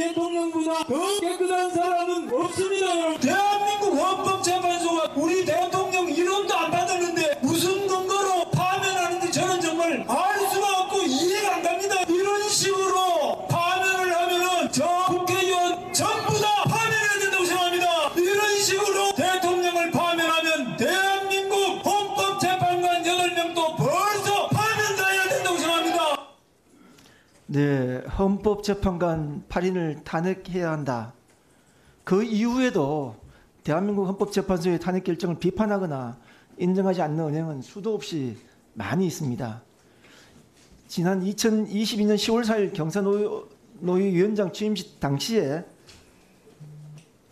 대통령보다 더 깨끗한 사람은 없습니다. 대한민국 헌법재판소가 우리 대통령 이름도 안 받았는데 무슨 근거로 파면하는지 저는 정말 알 수가 없고 이해가 안 갑니다. 이런 식으로 파면을 하면은 저 국회의원 전부 다 파면해야 된다고 생각합니다. 이런 식으로 대통령을 파면하면 대한민국 헌법재판관 8명도 벌써 파면당해야 된다고 생각합니다. 네, 헌법재판관 8인을 탄핵해야 한다. 그 이후에도 대한민국 헌법재판소의 탄핵 결정을 비판하거나 인정하지 않는 은행은 수도 없이 많이 있습니다. 지난 2022년 10월 4일 경사노위위원장 취임식 당시에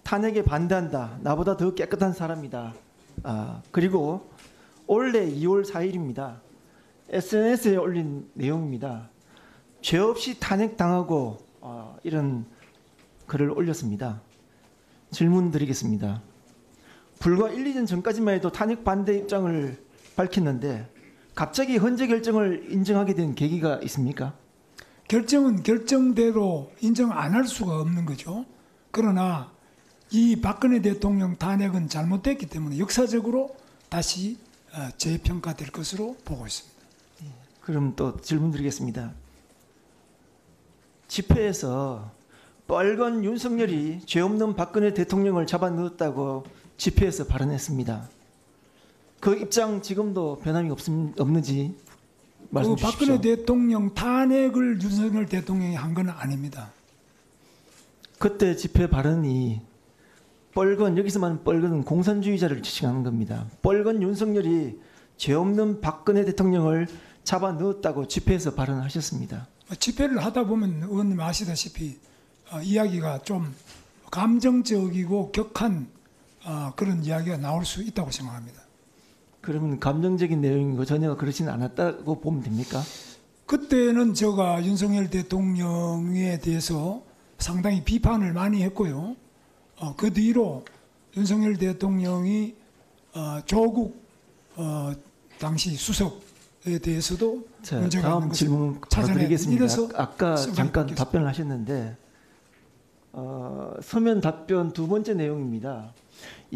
탄핵에 반대한다. 나보다 더 깨끗한 사람이다. 그리고 올해 2월 4일입니다. SNS에 올린 내용입니다. 죄 없이 탄핵당하고 이런 글을 올렸습니다. 질문 드리겠습니다. 불과 1, 2년 전까지만 해도 탄핵 반대 입장을 밝혔는데 갑자기 헌재 결정을 인정하게 된 계기가 있습니까? 결정은 결정대로 인정 안 할 수가 없는 거죠. 그러나 이 박근혜 대통령 탄핵은 잘못됐기 때문에 역사적으로 다시 재평가될 것으로 보고 있습니다. 그럼 또 질문 드리겠습니다. 집회에서 빨간 윤석열이 죄 없는 박근혜 대통령을 잡아 넣었다고 집회에서 발언했습니다. 그 입장 지금도 변함이 없는지 말씀 주십시오. 박근혜 대통령 탄핵을 윤석열 대통령이 한 건 아닙니다. 그때 집회 발언이 여기서만 뻘건 공산주의자를 지칭하는 겁니다. 뻘건 윤석열이 죄 없는 박근혜 대통령을 잡아 넣었다고 집회에서 발언하셨습니다. 집회를 하다 보면 의원님 아시다시피 이야기가 좀 감정적이고 격한 그런 이야기가 나올 수 있다고 생각합니다. 그러면 감정적인 내용이고 전혀 그렇지는 않았다고 보면 됩니까? 그때는 제가 윤석열 대통령에 대해서 상당히 비판을 많이 했고요. 그 뒤로 윤석열 대통령이 조국 당시 수석에 대해서도 문제가 있는 다음 것을 질문 드리겠습니다. 아까 잠깐 있겠습니다. 답변을 하셨는데 서면 답변 두 번째 내용입니다.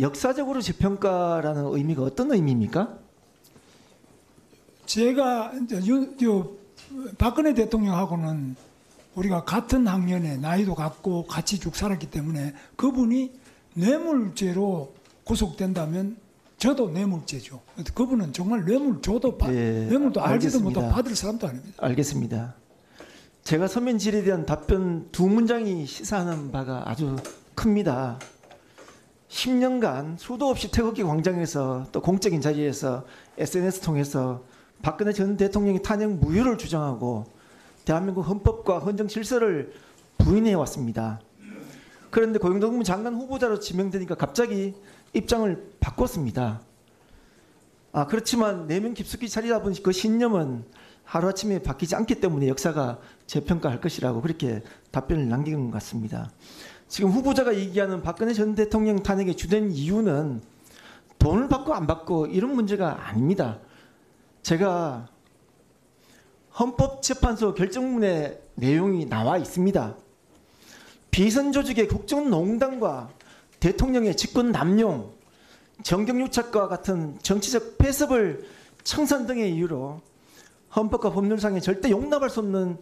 역사적으로 재평가라는 의미가 어떤 의미입니까? 제가 이제 박근혜 대통령하고는 우리가 같은 학년에 나이도 같고 같이 쭉 살았기 때문에 그분이 뇌물죄로 구속된다면 저도 뇌물죄죠. 그분은 정말 뇌물 줘도 뇌물도 알지도 못하고 받을 사람도 아닙니다. 알겠습니다. 제가 서면 질의에 대한 답변 두 문장이 시사하는 바가 아주 큽니다. 10년간 수도 없이 태극기 광장에서 또 공적인 자리에서 SNS 통해서 박근혜 전 대통령이 탄핵 무효를 주장하고 대한민국 헌법과 헌정 질서를 부인해 왔습니다. 그런데 고용노동부 장관 후보자로 지명되니까 갑자기 입장을 바꿨습니다. 그렇지만 내면 깊숙이 자리다 보니 그 신념은 하루아침에 바뀌지 않기 때문에 역사가 재평가할 것이라고 그렇게 답변을 남긴 것 같습니다. 지금 후보자가 얘기하는 박근혜 전 대통령 탄핵의 주된 이유는 돈을 받고 안 받고 이런 문제가 아닙니다. 제가 헌법재판소 결정문에 내용이 나와 있습니다. 비선조직의 국정농단과 대통령의 직권 남용, 정경유착과 같은 정치적 폐습을 청산 등의 이유로 헌법과 법률상에 절대 용납할 수 없는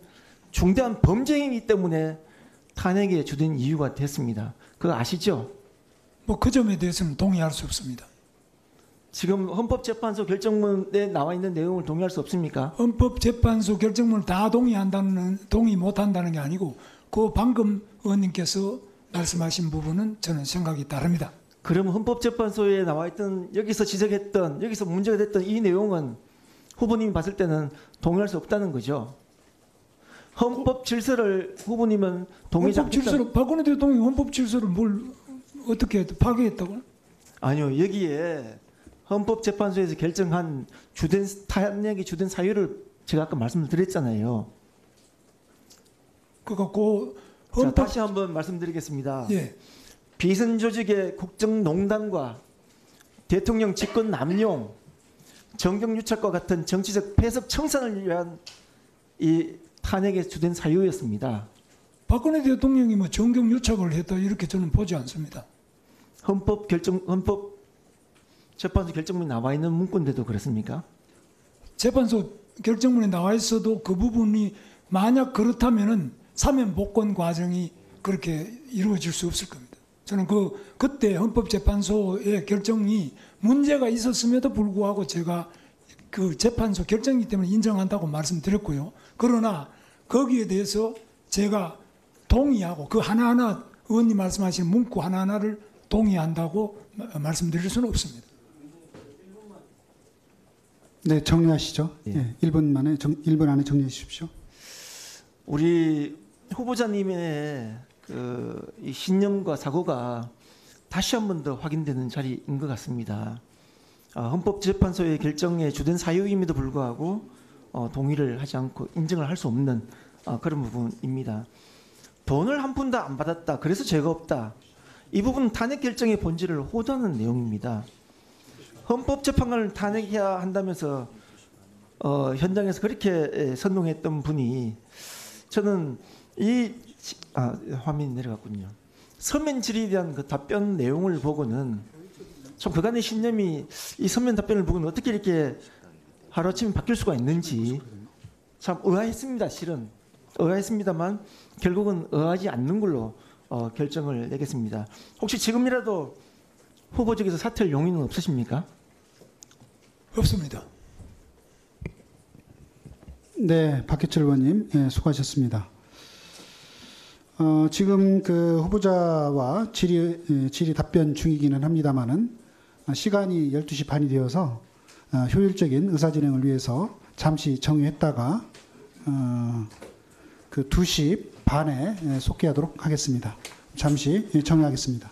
중대한 범죄 행위이기 때문에 탄핵의 주된 이유가 됐습니다. 그거 아시죠? 그 점에 대해서는 동의할 수 없습니다. 지금 헌법재판소 결정문에 나와 있는 내용을 동의할 수 없습니까? 헌법재판소 결정문을 다 동의 못한다는 게 아니고 그 방금 의원님께서 말씀하신 부분은 저는 생각이 다릅니다. 그러면 헌법재판소에 나와 있던 여기서 지적했던 여기서 문제가 됐던 이 내용은 후보님이 봤을 때는 동의할 수 없다는 거죠. 헌법 질서를 후보님은 동의하지 않겠다. 박근혜 대통령이 헌법 질서를 뭘 어떻게 파괴했다고요? 아니요. 여기에 헌법재판소에서 결정한 탄핵의 주된 사유를 제가 아까 말씀을 드렸잖아요. 자, 다시 한번 말씀드리겠습니다. 예. 비선조직의 국정농단과 대통령 직권 남용, 정경유착과 같은 정치적 폐습 청산을 위한 이 탄핵의 주된 사유였습니다. 박근혜 대통령이 뭐 정경 유착을 했다 이렇게 저는 보지 않습니다. 헌법 재판소 결정문이 나와 있는 문건데도 그렇습니까? 재판소 결정문에 나와 있어도 그 부분이 만약 그렇다면은 사면 복권 과정이 그렇게 이루어질 수 없을 겁니다. 저는 그때 헌법재판소의 결정이 문제가 있었음에도 불구하고 제가 그 재판소 결정이기 때문에 인정한다고 말씀드렸고요. 그러나 거기에 대해서 제가 동의하고 그 하나하나 의원님 말씀하신 문구 하나하나를 동의한다고 말씀드릴 수는 없습니다. 네, 정리하시죠. 예. 예, 1분 안에 정리해 주십시오. 우리 후보자님의 이 신념과 사고가 다시 한 번 더 확인되는 자리인 것 같습니다. 헌법재판소의 결정에 주된 사유임에도 불구하고 동의를 하지 않고 인정을 할 수 없는 그런 부분입니다. 돈을 한 푼도 안 받았다. 그래서 죄가 없다. 이 부분은 탄핵 결정의 본질을 호도하는 내용입니다. 헌법재판관을 탄핵해야 한다면서 현장에서 그렇게 선동했던 분이 저는 화면이 내려갔군요. 서면 질의에 대한 그 답변 내용을 보고는 참 그간의 신념이 이 서면 답변을 보고는 어떻게 이렇게 하루아침에 바뀔 수가 있는지 참 의아했습니다. 실은 의아했습니다만 결국은 의아하지 않는 걸로 결정을 내겠습니다. 혹시 지금이라도 후보직에서 사퇴할 용의는 없으십니까? 없습니다. 네, 박해철 의원님, 예, 수고하셨습니다. 지금 그 후보자와 질의 답변 중이기는 합니다만은 시간이 12시 반이 되어서 효율적인 의사진행을 위해서 잠시 정회했다가 그 2시 반에 속개하도록 하겠습니다. 잠시 정회하겠습니다.